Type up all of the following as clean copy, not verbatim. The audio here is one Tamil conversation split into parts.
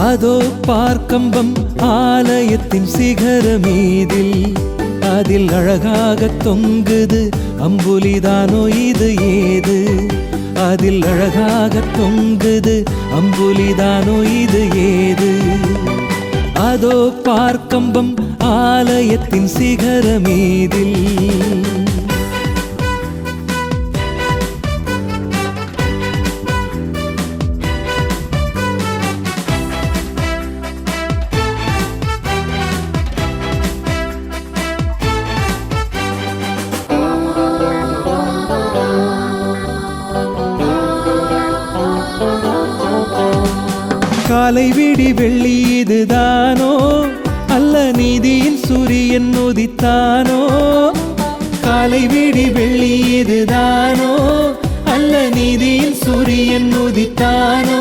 அதோ பார்க்கம்பம் ஆலயத்தின் சிகரமீதில் அதில் அழகாக தொங்குது அம்புலிதானோ இது ஏது? அதில் அழகாக தொங்குது அம்புலிதானோ இது ஏது? அதோ பார்க்கம்பம் ஆலயத்தின் சிகரமீதில் காலை விடி வெள்ளி இதுதானோ அல்ல நீதியின் சூரியன் உதித்தானோ? காலை விடி வெள்ளி இதுதானோ அல்ல நீதியின் சூரியன் உதித்தானோ?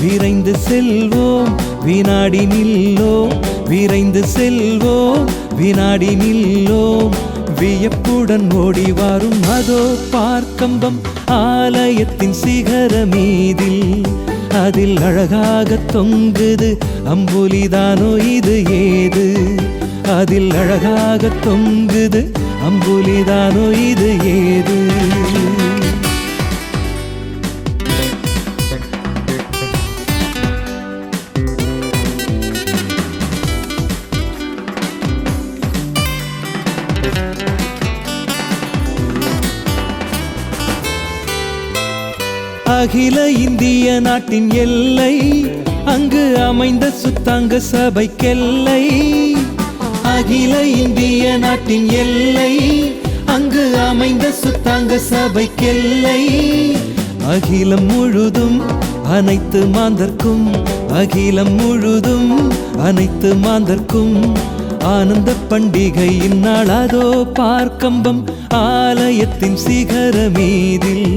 விரைந்து செல்வோம் வினாடி நில்லோம், விரைந்து செல்வோம் வினாடி நில்லோம், வியப்புடன் ஓடி வரும் அதோ பார்க்கம்பம் ஆலயத்தின் சிகரமீதில் அதில் அழகாக தொங்குது அம்புலிதானோ இது ஏது? அதில் அழகாக தொங்குது அம்புலிதானோ இது ஏது? அகில இந்திய நாட்டின் எல்லை அங்கு அமைந்த சுத்தாங்க சபைக்கெல்லை. அகில இந்திய நாட்டின் எல்லை அங்கு அமைந்த சுத்தாங்க சபைக்கெல்லை. அகிலம் முழுதும் அனைத்து மாந்தர்க்கும், அகிலம் முழுதும் அனைத்து மாந்தர்க்கும் ஆனந்த பண்டிகை இந்நாள் அதோ பார்க்கம்பம் ஆலயத்தின் சிகரமீதில்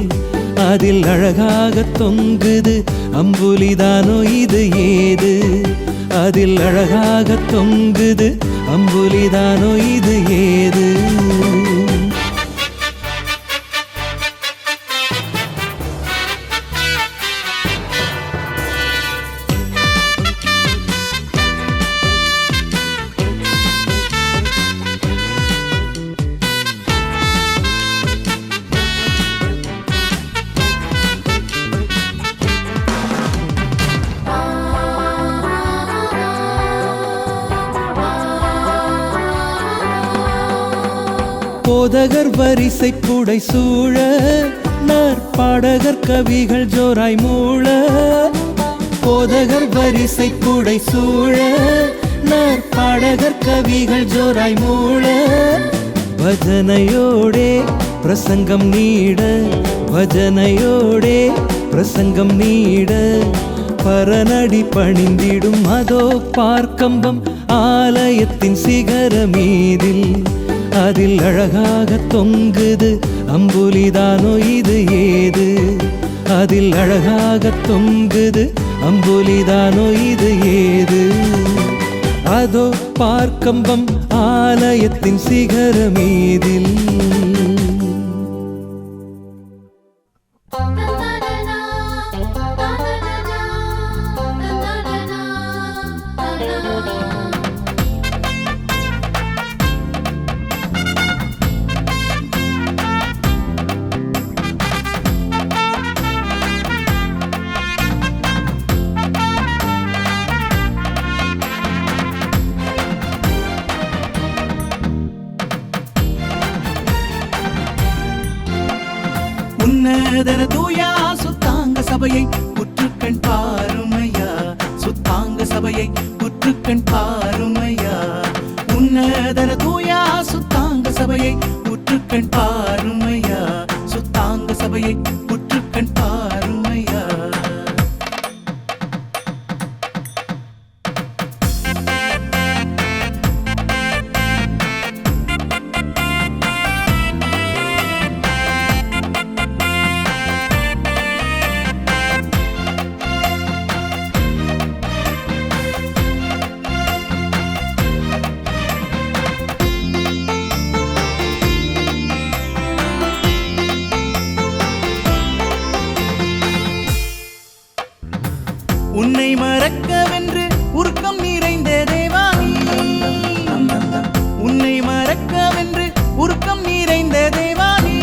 அதில் அழகாக தொங்குது அம்புலிதானோ இது ஏது? அதில் அழகாக தொங்குது அம்புலிதானோ இது ஏது? போதகர் வரிசை புடை சூழ நற்பாடகர் கவிகள் ஜோராய் மூள. போதகர் வரிசை புடை சூழ நற்பாடகர் கவிகள் ஜோராய் மூள. பஜனையோடே பிரசங்கம் நீட, பஜனையோடே பிரசங்கம் நீட பரநடி பணிந்திடும் அதோ பார்க்கம்பம் ஆலயத்தின் சிகரமீதில் அதில் அழகாக தொங்குது அம்புலிதானோ இது ஏது? அதில் அழகாக தொங்குது அம்புலிதானோ இது ஏது? அதோ பார்க்கம்பம் ஆலயத்தின் சிகரமீதில் உன்னதன தூயா சுத்தாங்க சபையை உற்றுக்கண் பாருமையா, சுத்தாங்க சபையை உற்றுக்கண் பாருமையா. உன்னதன தூயா சுத்தாங்க சபையை உற்றுக்கண் பாருமையா, சுத்தாங்க சபையை உற்றுக்கண் பாருமையா. உன்னை மறக்கவென்று உருக்கம் நிறைந்த தேவானி, உன்னை மறக்கவென்று உருக்கம் நிறைந்த தேவானி.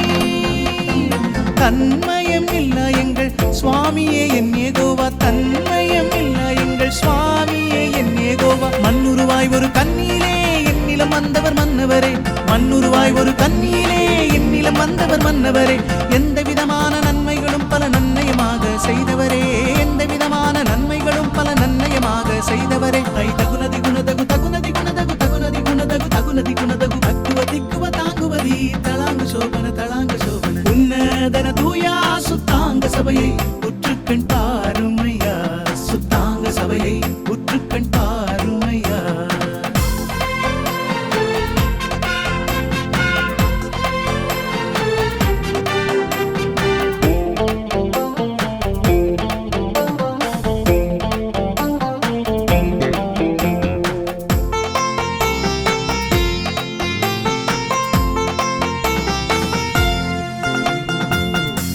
தன்மயம் இல்ல எங்கள் சுவாமியே என் ஏகோவா, தன்மயம் இல்ல எங்கள் சுவாமியே என் ஏகோவா. மண்ணுருவாய் ஒரு கண்ணிலே என்னிலம் வந்தவர் மன்னவரே, மண்ணுருவாய் ஒரு கண்ணிலே என்னிலம் வந்தவர் மன்னவரே. எந்த விதமான நன்மைகளும் பல நன்னயமாக செய்தவரே, எந்த விதமான நன்மைகளும் பல நன்னயமாக செய்தவரே. ஐ தகுனதி குணதகு தகுனதி குணதகு தகுனதி குணதகு தகுனதி குணதகு தக்குவ திக்குவ தாங்குவதி தளாங்கு சோபன தளாங்கு சோபன. உன்னதன தூயா சுத்தாங்க சபையை உற்றுக்கண் பாருமையா, சுத்தாங்க சபையை உற்றுக்கண் பாருமையா.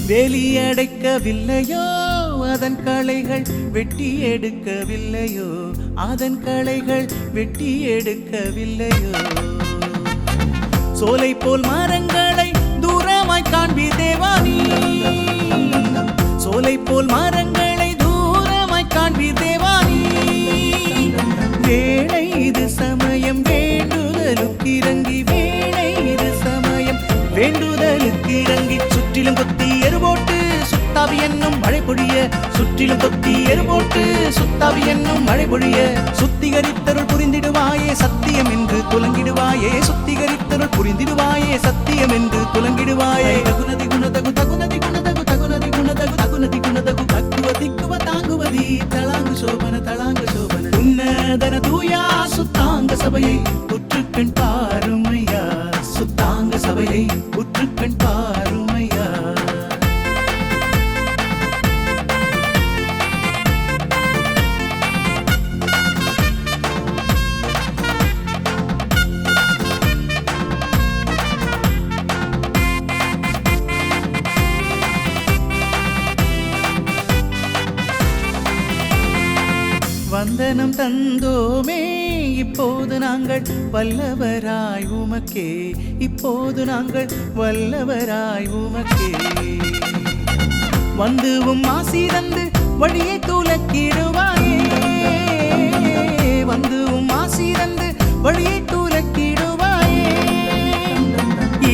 வேலியடைக்கவில்லையோ அதன் களைகள் வெட்டி எடுக்கவில்லையோ, அதன் களைகள் வெட்டி எடுக்கவில்லையோ. சோலை போல் மரங்களை தூரமாய் காண்பி தேவானி, சோலை போல் மரங்களை தூரமாய் காண்பி தேவானி. வேளை இது சமயம் வேண்டுதலுக்கு இறங்கி, வேளை இது சமயம் வேண்டுதலுக்கு இறங்கி. சுற்றிலும் கொத்தி எருபோட்டு சுத்தாவி என்னும் மழை பொழிய, சுற்றிலும் கொத்தி எருபோட்டு சுத்தாவி என்னும் மழை பொழிய. சுத்திகரித்தருள் புரிந்திடுவாயே சத்தியம் என்று துலங்கிடுவாயே, சுத்திகரித்தருள் புரிந்திடுவாயே சத்தியம் என்று துலங்கிடுவாயே. தகுனதி குணதகு தகுனதி குணதகு தகுனதி குணதகு தகுனதி குணதகு தக்குவ திக்குவ தாங்குவதி தளாங்கு சோபன தளாங்கு சோபன. உன்னதன தூயா சுத்தாங்க சபையை உற்றுக்கண் பாருமையா, சுத்தாங்க சபையை உற்றுக்கண் பாருமையா. வந்தனம் தந்தோமே இப்போது நாங்கள் வல்லவராய் உமக்கே, இப்போது நாங்கள் வல்லவராய் உமக்கே. வந்துவும் ஆசி தந்து வழியை துலக்கிடுவாயே, வந்துவும் ஆசி தந்து வழியை துலக்கிடுவாயே.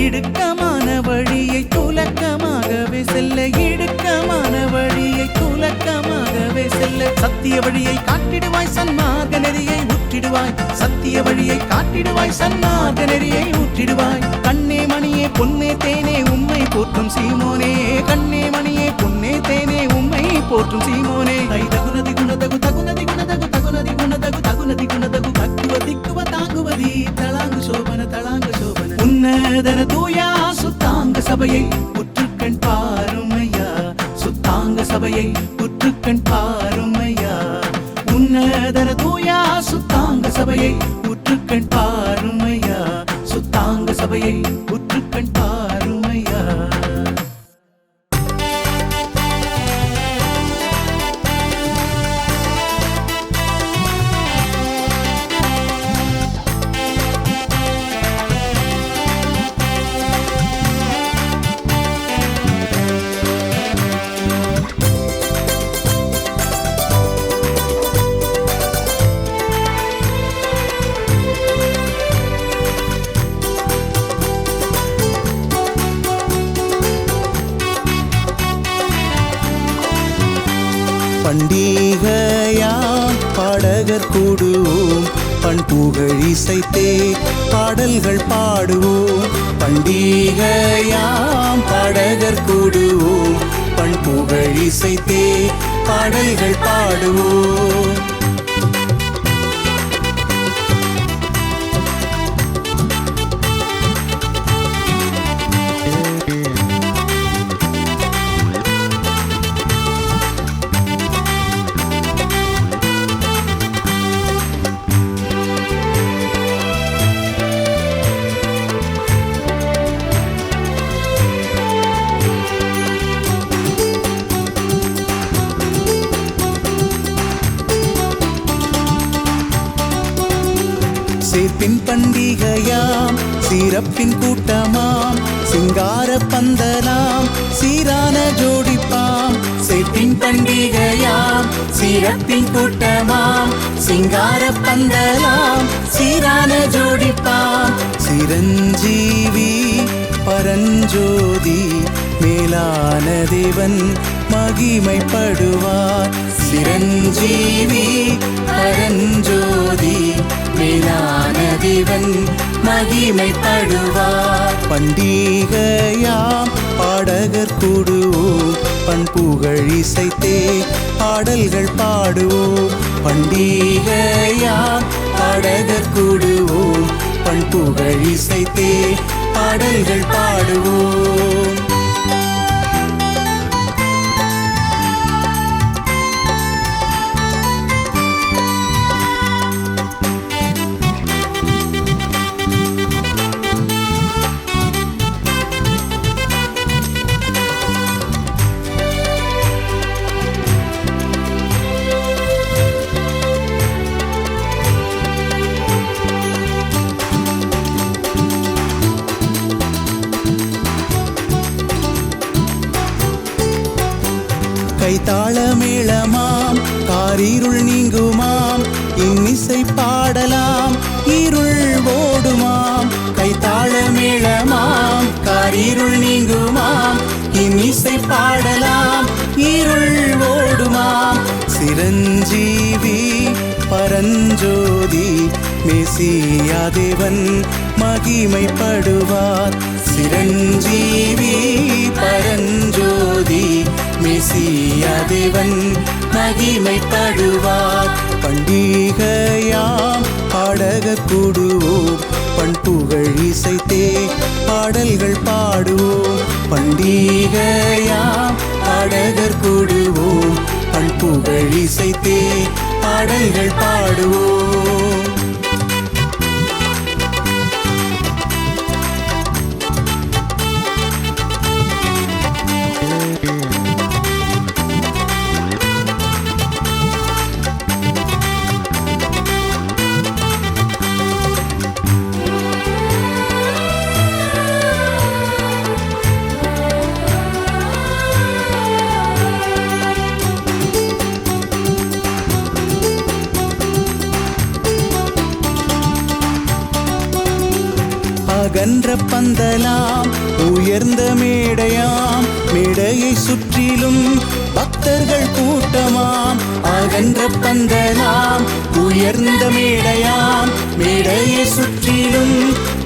இடுக்கமான வழியை துலக்கமாகவே செல்ல, இடுக்கமான வழியை துலக்கமாகவே செல்ல. சத்திய வழியை காட்டிடுவாய் சன்மார்க்க நெறியை ஊற்றிடுவாய், சத்திய வழியை காட்டிடுவாய் சன்மார்க்க நெறியை ஊற்றிடுவாய். கண்ணே மணியே பொன்னே தேனே உம்மை போற்றும் சீமோனே, கண்ணே மணியே பொன்னே தேனே உம்மை போற்றும் சீமோனே. ஐ தகுனதி குணதகு தகுனதி குணதகு தகுனதி குணதகு தகுனதி குணதகு தக்குவ திக்குவ தாங்குவதி தளாங்கு சோபன தளாங்கு சோபன. உன்னதன தூயா சுத்தாங்க சபையை உற்றுக்கண் பாருமையா, சுத்தாங்க சபையை உற்றுக்கண் பாருமையா. உன்னதன தூயா சுத்தாங்க சபையை உற்றுக்கண் பாருமையா, சுத்தாங்க சபையை உற்றுக்கண் பாருமையா. பண்டிகையாம் பாடகர் கூடுவோம், பண்புகழ் இசைத்தே பாடல்கள் பாடுவோம். பண்டிகையாம் பாடகர் கூடுவோம், பண்புகழ் இசைத்தே பாடல்கள் பாடுவோம். சேர்ப்பின் பண்டிகையாம் சிறப்பின் கூட்டமாம் சிங்கார பந்தலாம் சீரான ஜோடிப்பாம் சேர்ப்பின் பண்டிகையாம் சிறப்பின் கூட்டமாம் சிங்கார பந்தலாம் சீரான ஜோடிப்பாம் சிரஞ்சீவி பரஞ்சோதி மேலான தேவன் மகிமைப்படுவார் சிரஞ்சீவி பரஞ்சோதி மேலான தேவன் மகிமைப்படுவார் பண்டிகையாம் பாடகர் கூடுவோம் பண்புகழ் இசைத்தே பாடல்கள் பாடுவோம் பண்டிகையாம் பாடகர் கூடுவோம் பண்புகழ் இசைத்தே பாடல்கள் பாடுவோம் கைத்தாள மேளமாம் காரிருள் நீங்குமாம் இன்னிசை பாடலாம் இருள் ஓடுமாம் கைத்தாள மேளமாம் காரிருள் நீங்குமாம் இன்னிசை பாடலாம் இருள் ஓடுமாம் சிரஞ்சீவி பரஞ்சோதி மேசியா தேவன் மகிமைப்படுவார் சிரஞ்சீவி பரஞ்சோதி மேசியா தேவன் மகிமைப்படுவார் பண்டிகையாம் பாடகர் கூடுவோம் பண்புகழ் இசைத்தே பாடல்கள் பாடுவோம் பண்டிகையாம் பாடகர் கூடுவோம் பண்புகழ் இசைத்தே பாடல்கள் பாடுவோம் அகன்ற பந்தலாம் உயர்ந்த மேடையாம் மேடையை சுற்றிலும் பக்தர்கள் கூட்டமாம் அகன்ற பந்தலாம் உயர்ந்த மேடையாம் மேடையை சுற்றிலும்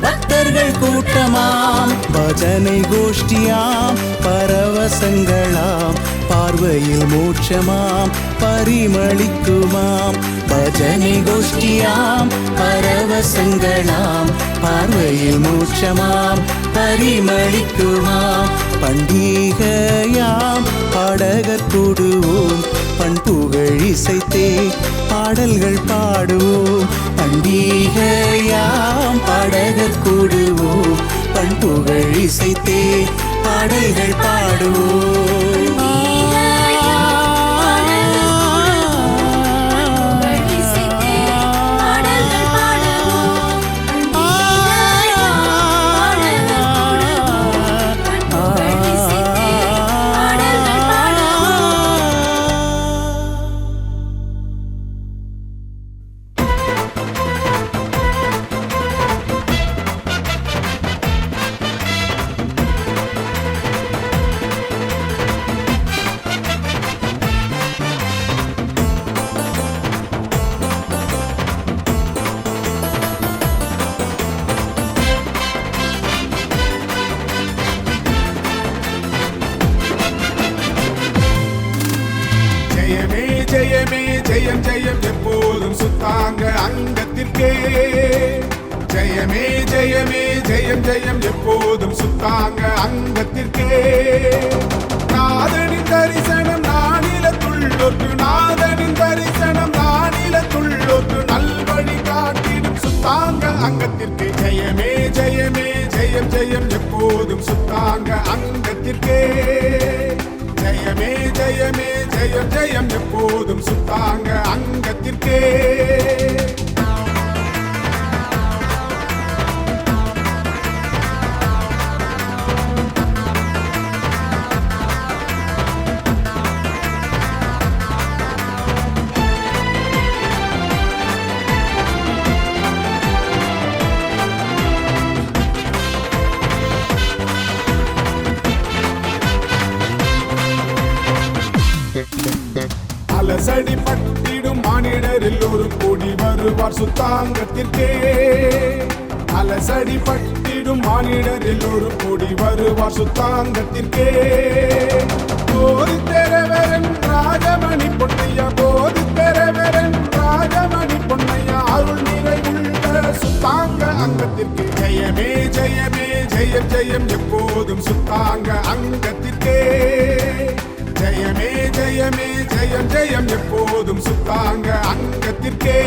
பக்தர்கள் கூட்டமாம் பஜனை கோஷ்டியாம் பரவசங்களாம் பார்வையில் மோட்சமாம் பரிமளிக்குமாம் பஜனை கோஷ்டியாம் பரவசங்களாம் பார்வையில் மோட்சமாம் பரிமளிக்குமாம் பண்டிகையாம் பாடகர் கூடுவோம் பண்புகழ் இசைத்தே பாடல்கள் பாடுவோம் பண்டிகையாம் பாடகர் கூடுவோம் பண்புகழ் இசைத்தே பாடல்கள் பாடுவோம் ஜெயம் ஜெயம் எப்போதும் சுத்தாங்க அங்கத்திற்கே ஜெயமே ஜெயமே ஜெயம் ஜெயம் எப்போதும் சுத்தாங்க அங்கத்திற்கே நாதனின் தரிசனம் நானிலத்துள்ளொரு நாதனின் தரிசனம் நானிலத்துள்ளொரு நல்வழி காட்டிடும் சுத்தாங்க அங்கத்திற்கே ஜெயமே ஜெயமே ஜெயம் ஜெயம் எப்போதும் சுத்தாங்க அங்கத்திற்கே ஜெயமே ஜெயமே ஜெயம் ஜெயம் எப்போதும் சுத்தாங்க அங்கத்திற்கே அலசடி பட்டிடும் மானிடரில் ஒரு கூடி வருவார் சுத்தாங்கத்திற்கே. அலசடி பட்டிடும் மானிடரில் ஒரு கூடி வருவார் சுத்தாங்கத்திற்கே. போதி தெரவரன் ராஜமணி பொன்னையா, போதி தெரவரன் ராஜமணி பொன்னையா, அருள் நிறைவுள்ள சுத்தாங்க அங்கத்திற்கு ஜெயமே ஜெயமே ஜெயம் ஜெயம் எப்போதும் சுத்தாங்க அங்கத்திற்கே. ஜெயமே ஜெயமே ஜெயம் ஜெயம் எப்போதும் சுத்தாங்க அங்கத்திற்கே.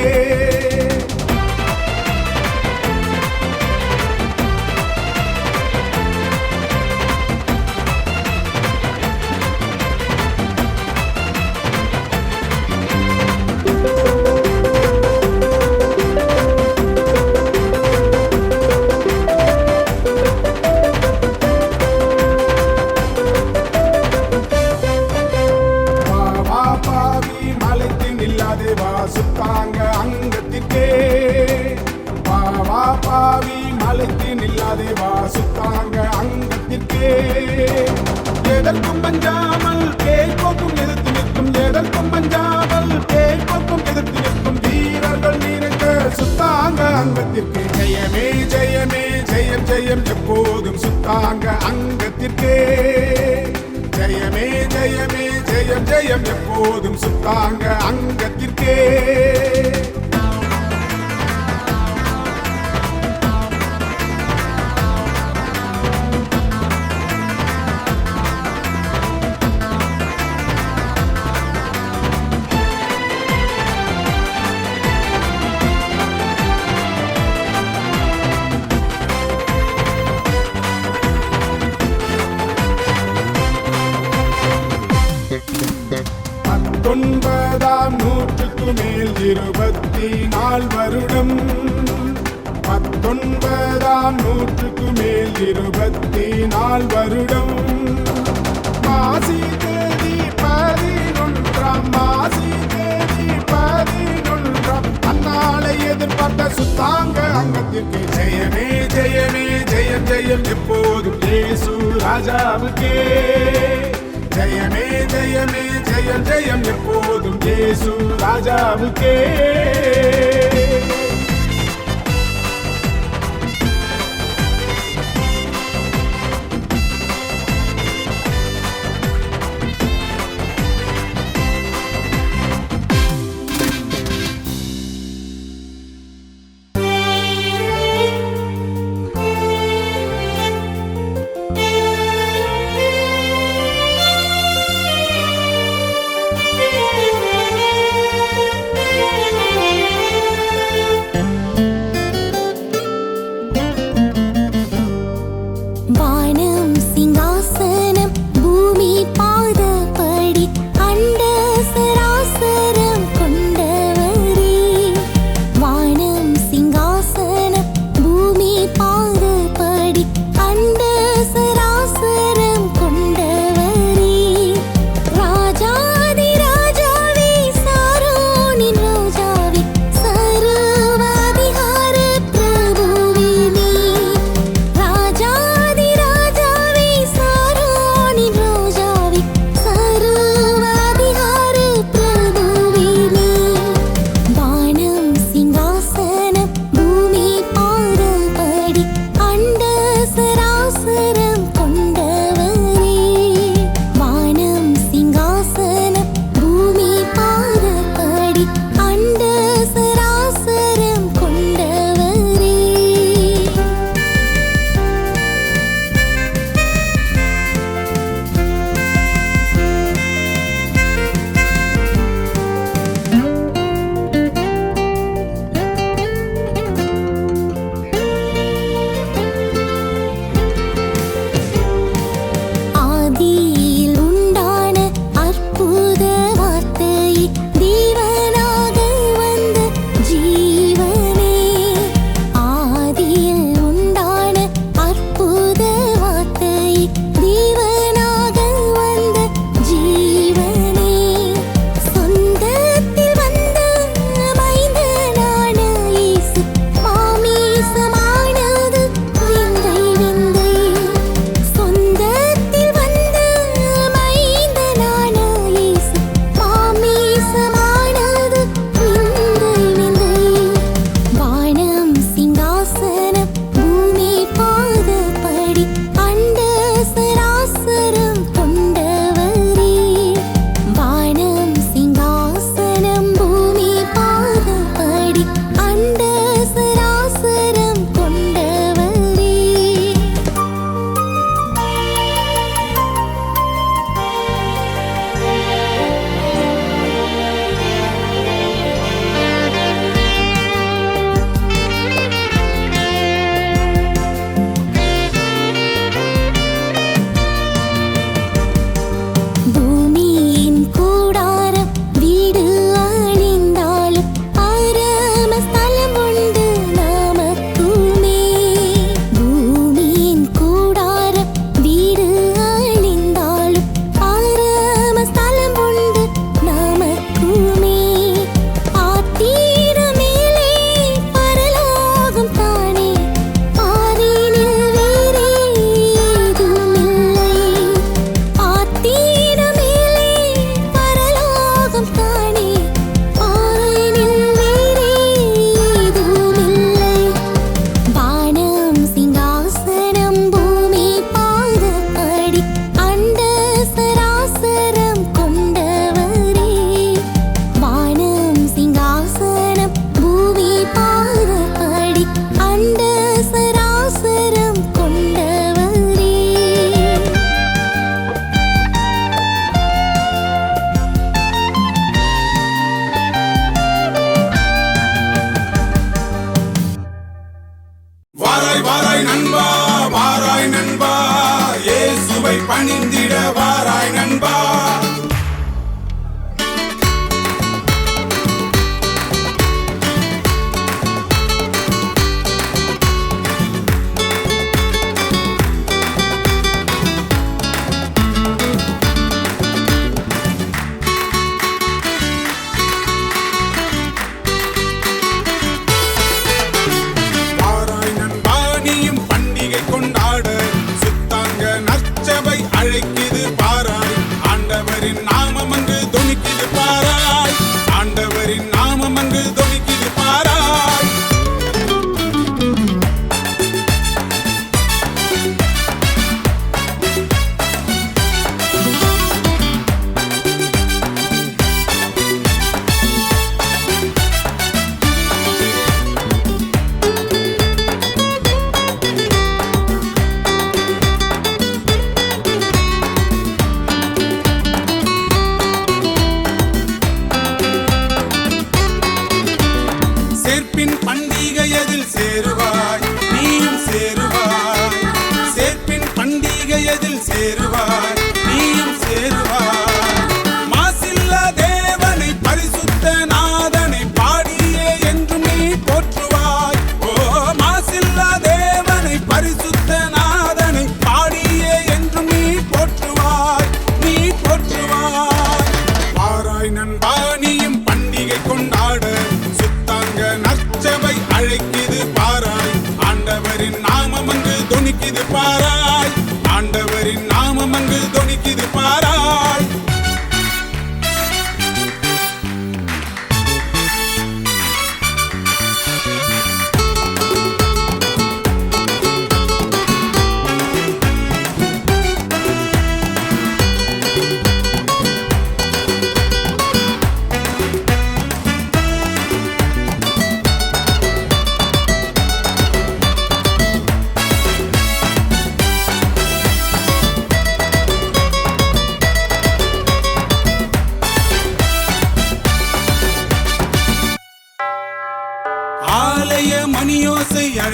சுத்தாங்க அங்கத்திற்கே. பாவா பாவி மலைத்து நில்லாதே வா சுத்தாங்க அங்கத்திற்கே. எதற்கும் பஞ்சாமல் கேட்போக்கும் எதிர்த்து நிற்கும், எதற்கும் பஞ்சாமல் கேட்போக்கும் எதிர்த்து நிற்கும் வீரர்கள் நிறைந்த சுத்தாங்க அங்கத்திற்கு ஜெயமே ஜெயமே ஜெயம் ஜெயம் எப்போதும் சுத்தாங்க அங்கத்திற்கே. ஜெயமே ஜெயமே ஜெயம் ஜெயம் எப்போதும் சுத்தாங்க அங்கத்திற்கே. பத்தொன்பதாம் நூற்றுக்கு மேல் 24 வருடம். 19ஆம் நூற்றுக்கு மேல் 24 வருடம். மாசி தேதி 11ஆம், மாசி தேதி 11ஆம் அந்நாளை எதிர்பார்த்த சுத்தாங்க அங்கத்திற்கு ஜெயமே ஜெயமே ஜெயம் ஜெயம் எப்போதும் இயேசு ராஜாவுக்கே. ஜெயமே ஜெயமே ஜெயம் ஜெயம் எப்போதும் இயேசு ராஜாவுக்கே.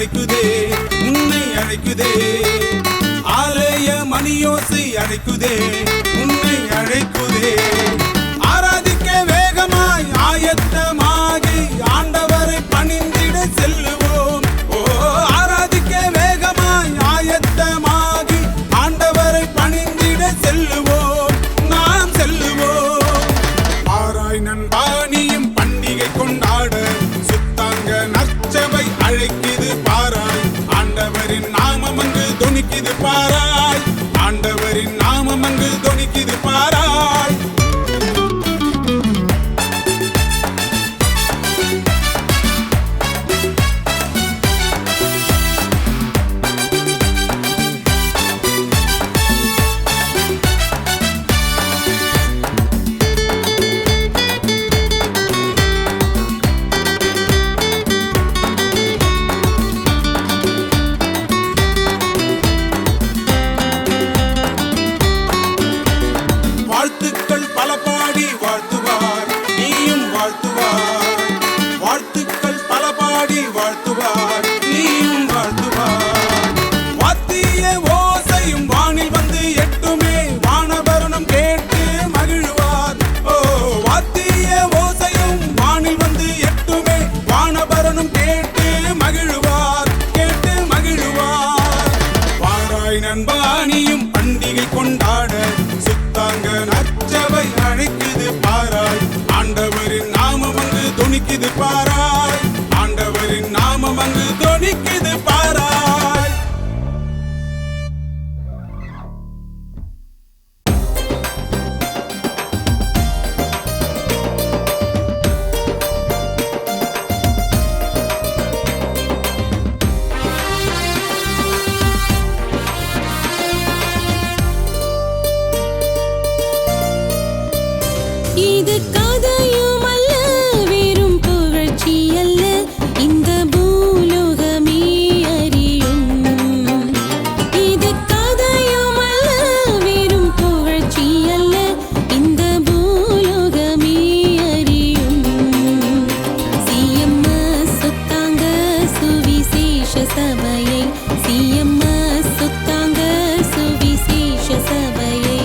அழைக்குதே உன்னை அழைக்குதே ஆலய மணியோசை அழைக்குதே உன்னை அழைக்குதே ஆராதிக்க வேகமாய் ஆயத்தமாகி ஆண்டவரை பணிந்திட செல்லுவோம் ஓ ஆராதிக்க வேகமாய் ஆயத்தமாகி ஆண்டவரை பணிந்திட செல்லுவோம் நாம் செல்லுவோம் ஆராய் நண்பானியும் பண்டிகை கொண்டாட சுத்தாங்க நற்சபை அழைக்குது பாராய் ஆண்டவரின் நாமம் அங்கு தொனிக்குது பாராய் ஆண்டவரின் நாமம் அங்கு தொனிக்குது பாராய் வாழ்த்துக்கள் பல பாடி வாழ்த்துவார் நீயும் வாழ்த்துவார் வாழ்த்துக்கள் பல பாடி வாழ்த்துவார் நீயும் வாழ்த்துவார் வாத்திய ஓசையும் வானில் வந்து எட்டுமே வானபரணம் கேட்டு மகிழ்வார் ஓ வாத்திய ஓசையும் வானில் வந்து எட்டுமே வானபரணம் கேட்டு மகிழ்வார் பாராய் நண்பானியும் பண்டிகை கொண்டாட சுத்தாங்க நற்சபை அழைக்குது பாராய் ஆண்டவரின் நாமம் அங்கு தொனிக்குது பாராய் ஆண்டவரின் நாமம் அங்கு தொனிக்குது பாராய் இது கதையும் அல்ல வெறும் புகழ்ச்சி அல்ல இந்த பூலோகமே அறியும் இது கதையும் அல்ல வெறும் புகழ்ச்சி அல்ல இந்த பூலோகமே அறியும் சிஎம்எஸ் சுத்தாங்க சுவிசேஷ சபையை சிஎம்எஸ் சுத்தாங்க சுவிசேஷ சபையை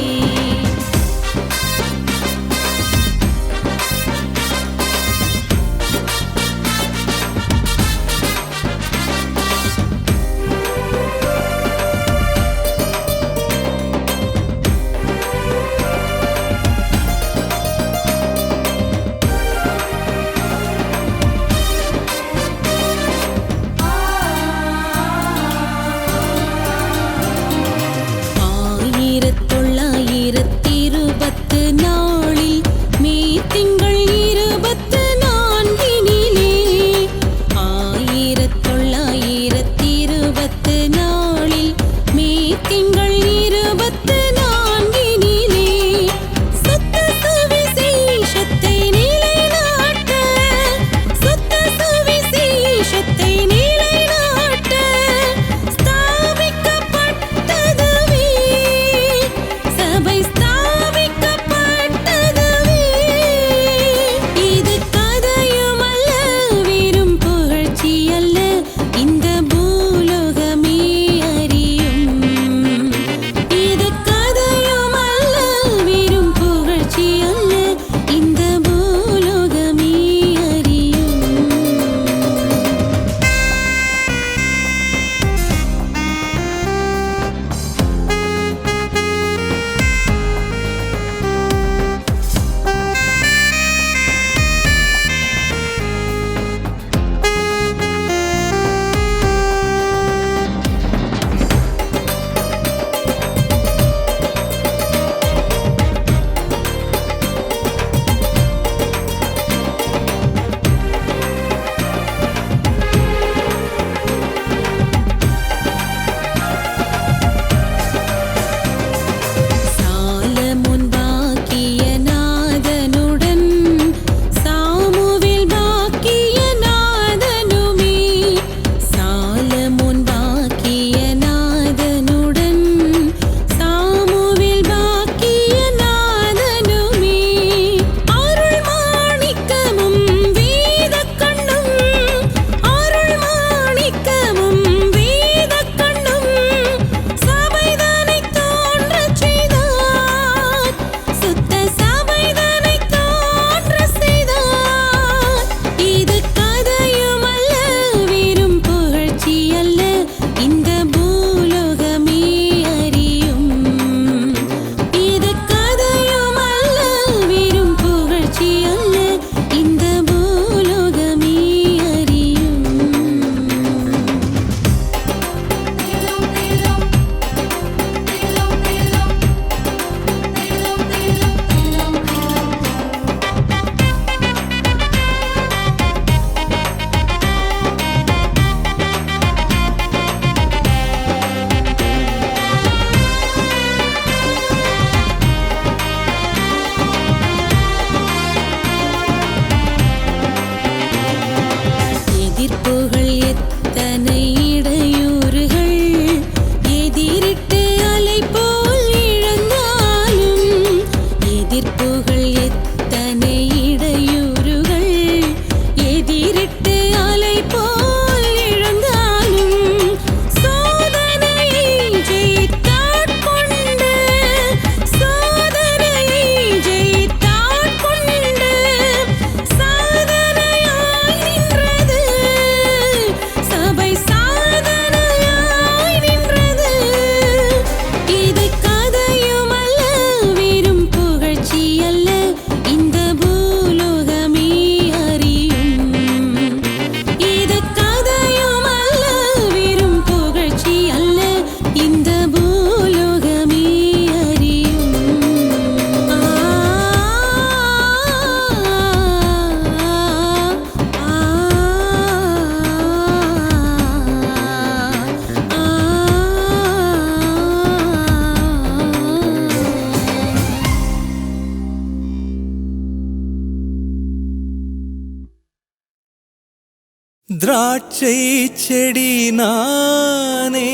திராட்சை செடி நானே,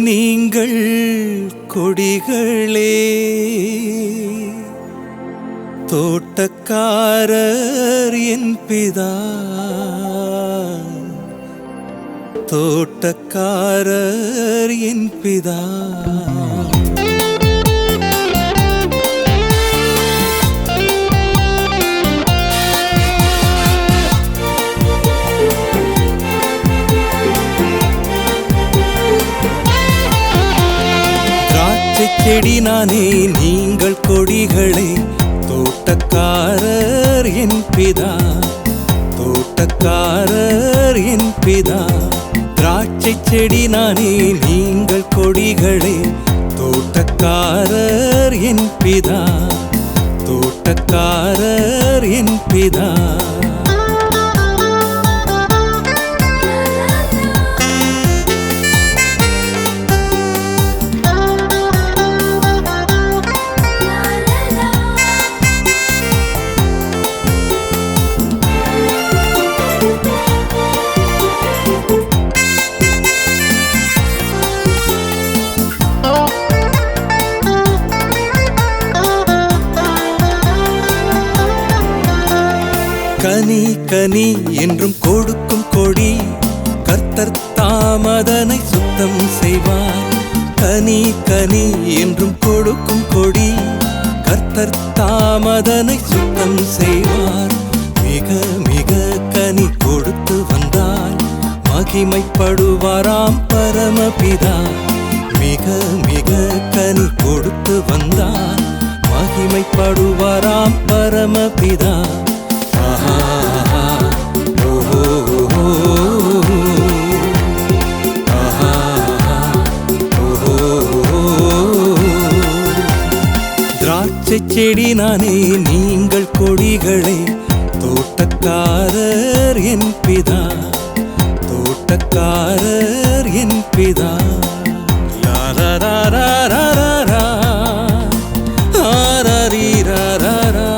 நீங்கள் கொடிகளே. தோட்டக்காரர் என் பிதா, தோட்டக்காரர் என் பிதா. செடி நானே, நீங்கள் கொடிகளே. தோட்டக்காரர் என் பிதா, தோட்டக்காரர் என் பிதா. திராட்சை செடி நானே, நீங்கள் கொடிகளே. தோட்டக்காரர் என் பிதா, தோட்டக்காரர் என் பிதா. கனி கனி என்றும் கொடுக்கும் கொடி, கர்த்தர் தாமதனை சுத்தம் செய்வார். கனி கனி என்றும் கொடுக்கும் கொடி, கர்த்தர் தாமதனை சுத்தம் செய்வார். மிக மிக கனி கொடுத்து வந்தால் மகிமைப்படுவாராம் பரமபிதா. மிக மிக கனி கொடுத்து வந்தால் மகிமைப்படுவாராம் பரமபிதா. திராட்சை செடி நானே, நீங்கள் கொடிகளே. தோட்டக்காரர் என் பிதா, தோட்டக்காரர் என் பிதா. லாரராரராரரா, ஆரரிரரரா,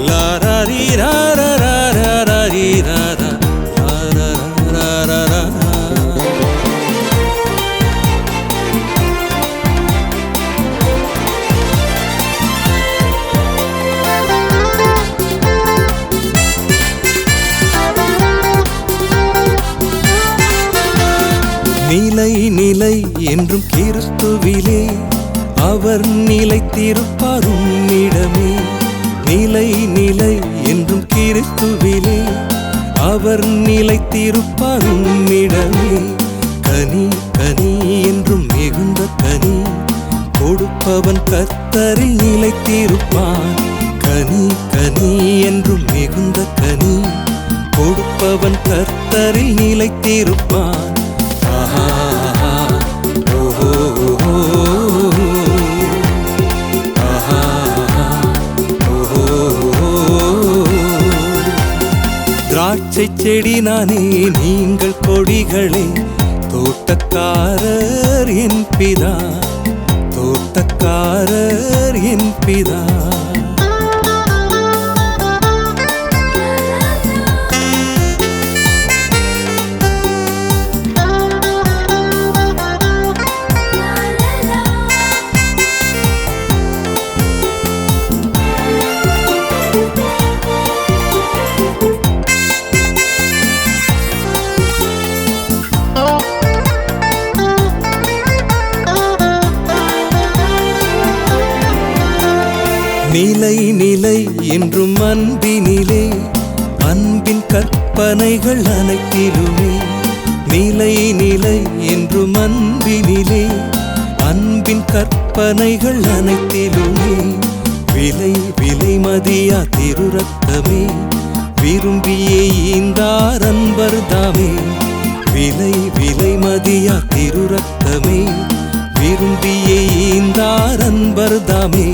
லாரரிரரரரரிரரா, ஆரரரரரரா. நிலை நிலை என்றும் கிறிஸ்துவிலே, அவர் நிலைத்திருப்பார் உம்மிடமே. நிலை நிலை என்றும் கிறிஸ்துவிலே, அவர் நிலைத்திருப்பார் உம்மிடமே. கனி கனி என்றும் மிகுந்த கனி கொடுப்பவன் கர்த்தரில் நிலைத்திருப்பான். கனி கனி என்றும் மிகுந்த கனி கொடுப்பவன் கர்த்தரில் நிலைத்திருப்பான். திராட்சை செடி நானே, நீங்கள் கொடிகளே. தோட்டக்காரர் என் பிதா, தோட்டக்காரர் என் பிதா. நிலை நிலை என்றும் அன்பினிலே, அன்பின் கற்பனைகள் அனைத்திலுமே. நிலை நிலை என்றும் அன்பினிலே, அன்பின் கற்பனைகள் அனைத்திலுமே. விலை விலை மதியா திருரத்தமே, விரும்பியே ஈந்தார் அன்பர்தாமே. விலை விலை மதியா திருரத்தமே, விரும்பியே ஈந்தார் அன்பர்தாமே.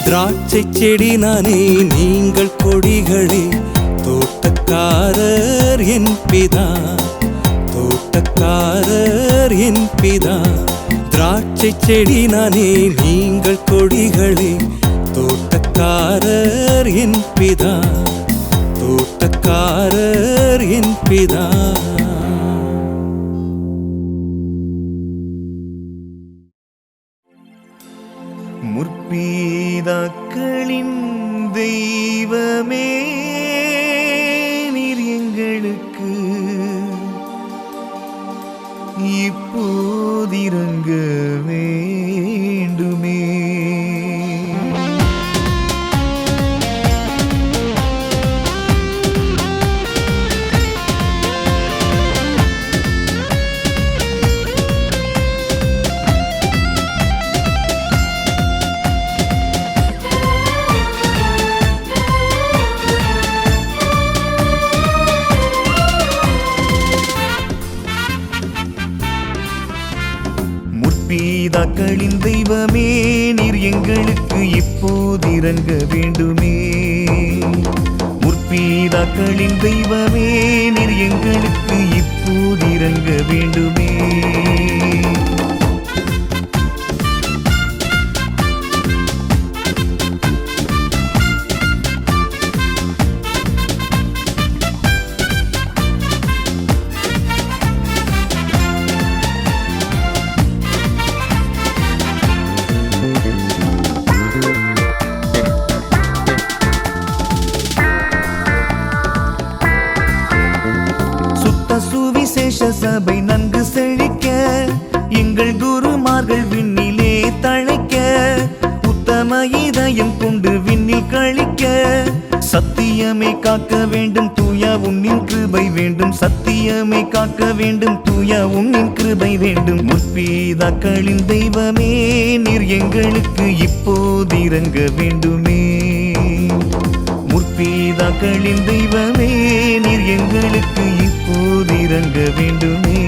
திராட்சை செடி நானே, நீங்கள் கொடிகளே. தோட்டக்காரர் என் பிதா, தோட்டக்காரர் என் பிதா, திராட்சை செடி நானே நீங்கள் கொடிகளே. தோட்டக்காரர் என் பிதா, தோட்டக்காரர் என் பிதா. முற்பீதாக்களின் தெய்வமே நீர் எங்களுக்கு இப்போதிரங்க வேண்டுமே. முற்பீதாக்களின் தெய்வமே நீர் எங்களுக்கு இப்போதிரங்க வேண்டுமே. முற்பீதாக்களின் தெய்வமே நீர் எங்களுக்கு இப்போதிரங்க வேண்டுமே. சுவிசேஷ சபை நன்கு செழிக்க, எங்கள் குருமார்கள் விண்ணிலே தழைக்க, உத்தம இதயம் கொண்டு விண்ணில் கழிக்க, சத்தியமே காக்க வேண்டும் தூய உன்னின் கிருபை வேண்டும். சத்தியமே காக்க வேண்டும் தூய உன்னின் கிருபை வேண்டும். முற்பீதாக்களின் தெய்வமே நீர் எங்களுக்கு இப்போதிரங்க வேண்டுமே. முற்பீதாக்களின் தெய்வமே நீர் எங்களுக்கு இப்போதிரங்க வேண்டுமே.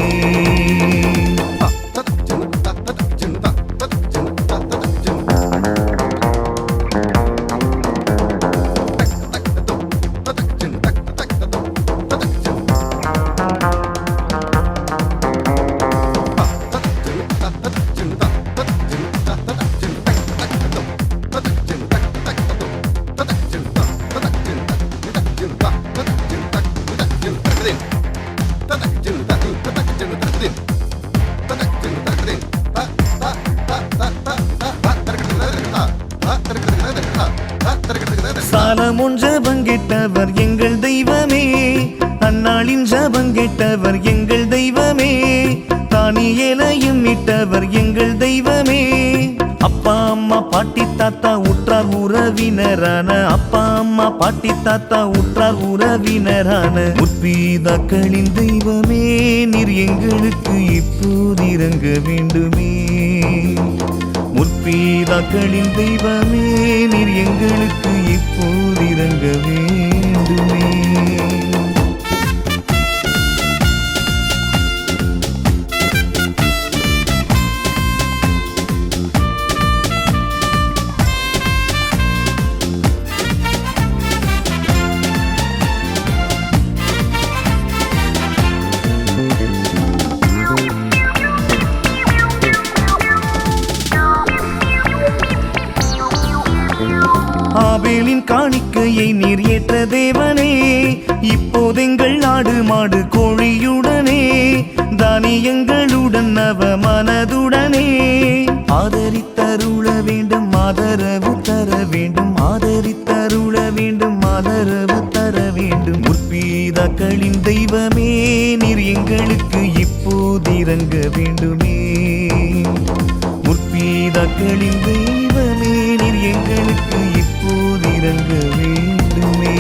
சாலமோன் ஜபங்கேட்டவர் எங்கள் தெய்வமே, அன்னாளின் ஜபங்கேட்டவர் எங்கள் தெய்வமே, தானியேலையும் மீட்டவர் எங்கள் தெய்வமே. அப்பா அம்மா பாட்டி தாத்தா உற்றார் உறவினரான, அப்பா அம்மா பாட்டி தாத்தா உற்றார் உறவினரான முற்பீதாக்களின் தெய்வமே நீர் எங்களுக்கு இப்போதிரங்க வேண்டுமே. முற்பீதாக்களின் தெய்வமே நீர் எங்களுக்கு இப்போதிரங்க வேண்டுமே. ஆபேலின் காணிக்கையை நீர் ஏற்ற தேவனே, இப்போதெங்கள் ஆடு மாடு கோழியுடனே, தானியங்களுடன் நவ மனதுடனே ஆதரித்தருள வேண்டும், ஆதரவு தர வேண்டும், ஆதரித்தருள வேண்டும், ஆதரவு தர வேண்டும். முற்பீதாக்களின் தெய்வமே நீர் எங்களுக்கு இப்போதிரங்க வேண்டுமே. முற்பீதாக்களின் தெய்வமே நீர் எங்களுக்கு இப்போதிரங்க வேண்டுமே.